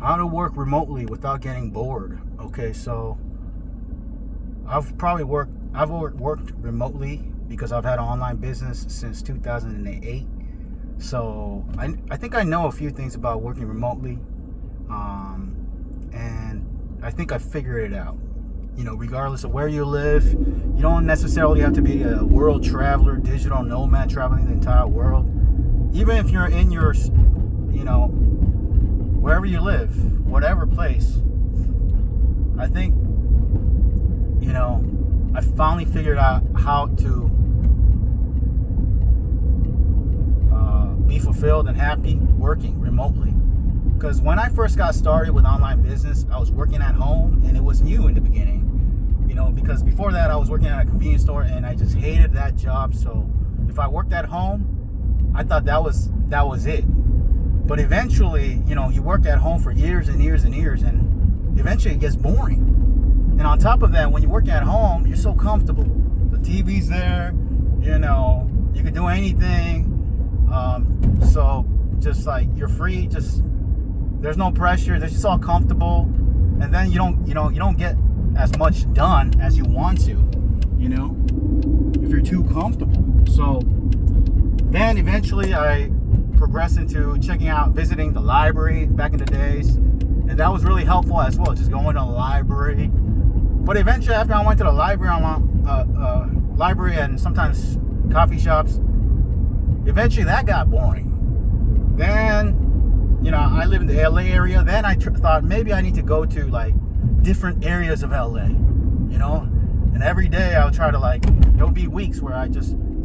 How to work remotely without getting bored. Okay, so I've worked remotely because I've had an online business since 2008. So I think I know a few things about working remotely, and I think I figured it out. Regardless of where you live, you don't necessarily have to be a world traveler, digital nomad traveling the entire world. Even if you're in your, wherever you live, whatever place, I think, I finally figured out how to be fulfilled and happy working remotely. Because when I first got started with online business, I was working at home, and it was new in the beginning. Because before that, I was working at a convenience store, and I just hated that job. So if I worked at home, I thought that was it. But eventually, you work at home for years and years and years, and eventually it gets boring. And on top of that, when you work at home, you're so comfortable. The TV's there, you can do anything. So just like you're free, there's no pressure. It's just all comfortable, and then you don't get as much done as you want to, if you're too comfortable. So then eventually I progressed into visiting the library back in the days, and that was really helpful as well, just going to the library. But eventually, after I went to the library and sometimes coffee shops, eventually that got boring. Then I live in the LA area. Then I thought maybe I need to go to like different areas of LA, and every day I'll try to there'll be weeks where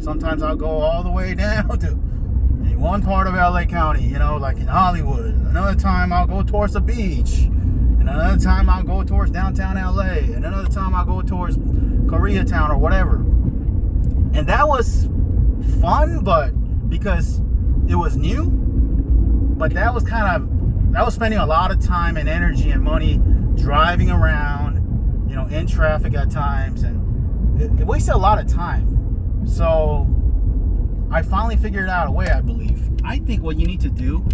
sometimes I'll go all the way down to one part of LA County, like in Hollywood. Another time I'll go towards the beach, and another time I'll go towards downtown LA, and another time I'll go towards Koreatown or whatever. And that was fun, but because it was new, but that was spending a lot of time and energy and money driving around, in traffic at times, and it wasted a lot of time. So I finally figured out a way, I believe. I think what you need to do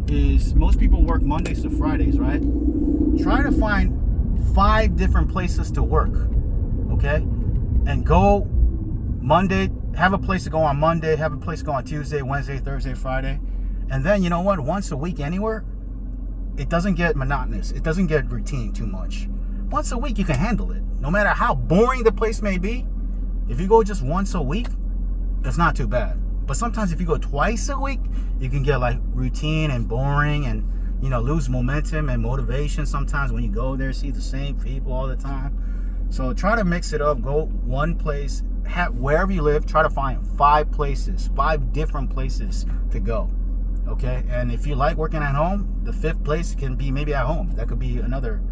is, most people work Mondays to Fridays, right? Try to find 5 different places to work, okay? And go Monday, have a place to go on Monday, have a place to go on Tuesday, Wednesday, Thursday, Friday. And then, once a week anywhere, it doesn't get monotonous. It doesn't get routine too much. Once a week, you can handle it. No matter how boring the place may be, if you go just once a week, it's not too bad. But sometimes if you go twice a week, you can get routine and boring, and lose momentum and motivation sometimes when you go there, see the same people all the time. So try to mix it up. Go one place, wherever you live, try to find 5 different places to go. Okay, and if you like working at home, the 5th place can be maybe at home. That could be another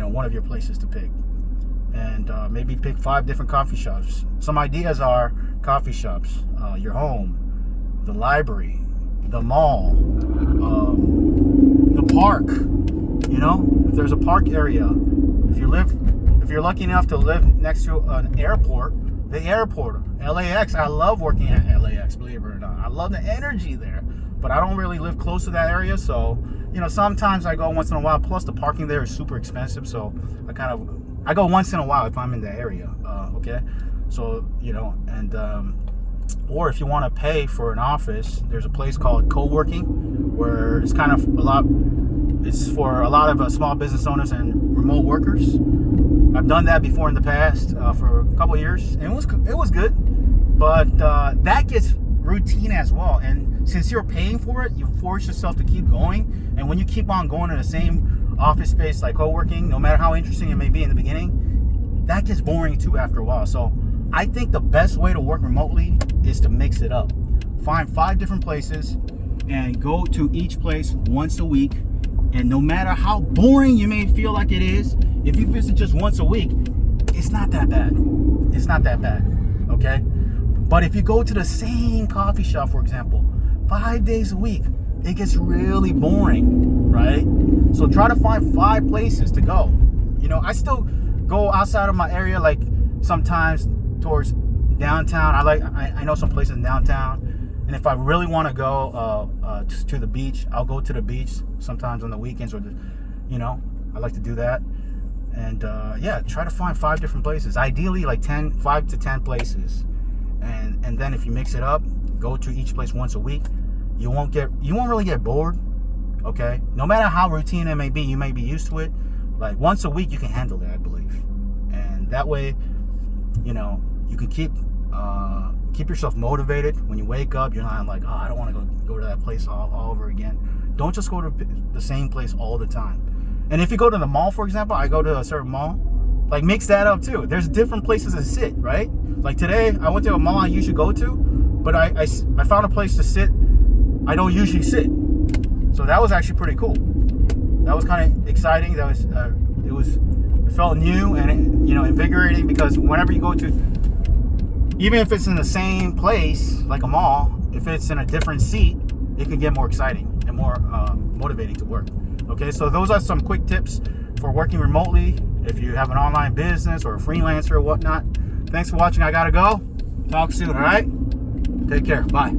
one of your places to pick. And maybe pick 5 different coffee shops. Some ideas are coffee shops, your home, the library, the mall, the park. If there's a park area, if you're lucky enough to live next to an airport, the airport, LAX. I love working at LAX, believe it or not. I love the energy there, but I don't really live close to that area, so sometimes I go once in a while. Plus the parking there is super expensive, so I go once in a while if I'm in the area. Okay, so or if you want to pay for an office, there's a place called co-working, where it's it's for a lot of small business owners and remote workers. I've done that before in the past for a couple of years, and it was good, but that gets routine as well. And since you're paying for it, you force yourself to keep going. And when you keep on going to the same office space like co-working, no matter how interesting it may be in the beginning, that gets boring too after a while. So I think the best way to work remotely is to mix it up. Find 5 different places and go to each place once a week. And no matter how boring you may feel like it is, if you visit just once a week, it's not that bad. It's not that bad, okay? But if you go to the same coffee shop, for example, 5 days a week, it gets really boring, right? So try to find 5 places to go. I still go outside of my area, like sometimes towards downtown. I know some places in downtown. And if I really want to go to the beach, I'll go to the beach sometimes on the weekends, or I like to do that. And try to find 5 different places. Ideally, like 5 to 10 places. And then if you mix it up, go to each place once a week. You won't really get bored. Okay, no matter how routine it may be, you may be used to it. Like once a week, you can handle it, I believe. And that way, you can keep yourself motivated. When you wake up, you're not like, oh, I don't want to go to that place all over again. Don't just go to the same place all the time. And if you go to the mall, for example, I go to a certain mall, like mix that up too. There's different places to sit, right? Like today, I went to a mall I usually go to, but I found a place to sit I don't usually sit. So that was actually pretty cool. That was kind of exciting. That was it felt new and invigorating, because whenever you go to, even if it's in the same place like a mall, if it's in a different seat, it can get more exciting and more motivating to work. Okay, so those are some quick tips for working remotely if you have an online business or a freelancer or whatnot. Thanks for watching. I gotta go. Talk soon. All right, take care. Bye.